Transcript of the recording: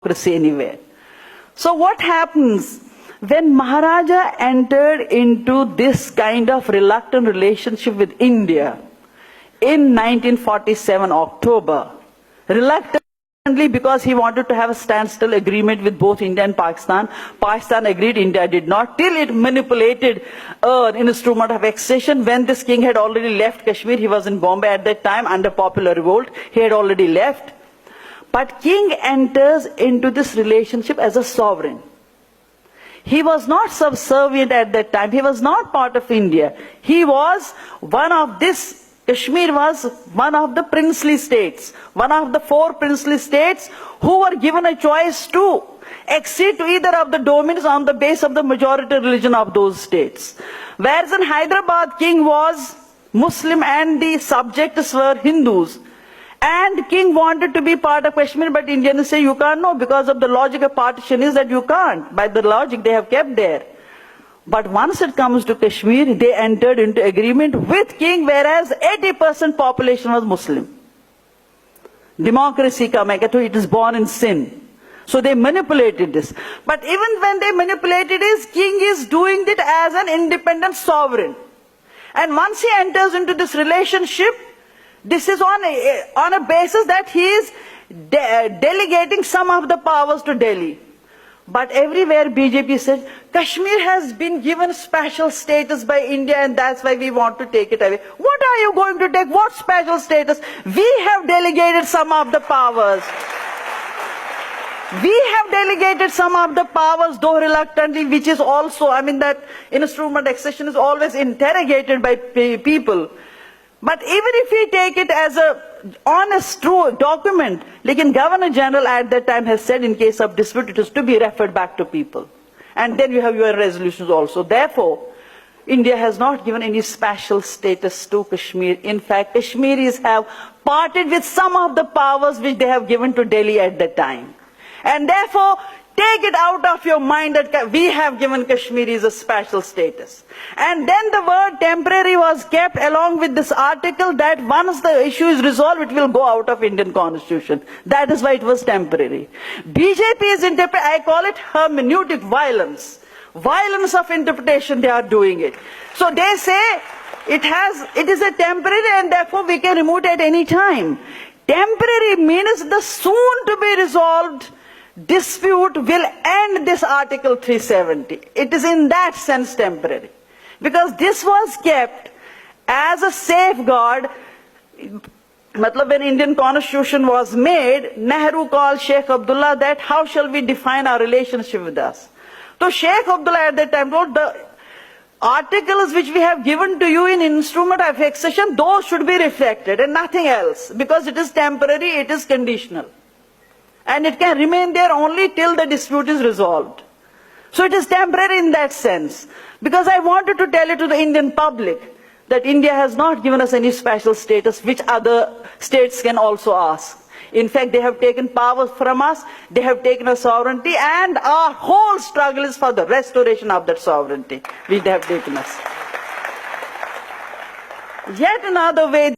democracy anywhere. So what happens when Maharaja entered into this kind of reluctant relationship with India in 1947 October, reluctantly because he wanted to have a standstill agreement with both India and Pakistan. Pakistan agreed, India did not, till it manipulated an instrument of accession. When this king had already left Kashmir, he was in Bombay at that time under popular revolt, he had already left. But king enters into this relationship as a sovereign. He was not subservient at that time, he was not part of India. He was one of this, Kashmir was one of the princely states, one of the 4 princely states who were given a choice to accede to either of the domains on the basis of the majority religion of those states. Whereas in Hyderabad, king was Muslim and the subjects were Hindus. And king wanted to be part of Kashmir, but Indians say you can't, no, because of the logic of partition is that you can't. By the logic they have kept there. But once it comes to Kashmir, they entered into agreement with king, whereas 80% population was Muslim. Democracy ka main kehta hu, it is born in sin. So they manipulated this. But even when they manipulated this, king is doing it as an independent sovereign. And once he enters into this relationship, this is on a basis that he is delegating some of the powers to Delhi. But everywhere BJP said, Kashmir has been given special status by India and that's why we want to take it away. What are you going to take? What special status? We have delegated some of the powers. We have delegated some of the powers, though reluctantly, which is also, I mean, that instrument accession is always interrogated by people. But even if we take it as a honest, true document, like Governor General at that time has said in case of dispute, it is to be referred back to people. And then you have your resolutions also. Therefore, India has not given any special status to Kashmir. In fact, Kashmiris have parted with some of the powers which they have given to Delhi at that time. And therefore, take it out of your mind that we have given Kashmiris a special status. And then the word temporary was kept along with this article that once the issue is resolved, it will go out of Indian constitution. That is why it was temporary. BJP is I call it hermeneutic violence. Violence of interpretation, they are doing it. So they say it is a temporary and therefore we can remove it at any time. Temporary means the soon to be resolved dispute will end this Article 370. It is in that sense temporary. Because this was kept as a safeguard. When Indian Constitution was made, Nehru called Sheikh Abdullah that how shall we define our relationship with us. So Sheikh Abdullah at that time wrote the articles which we have given to you in instrument of accession, those should be reflected and nothing else. Because it is temporary, it is conditional. And it can remain there only till the dispute is resolved. So it is temporary in that sense. Because I wanted to tell it to the Indian public that India has not given us any special status which other states can also ask. In fact, they have taken powers from us, they have taken our sovereignty, and our whole struggle is for the restoration of that sovereignty which they have taken us. Yet another way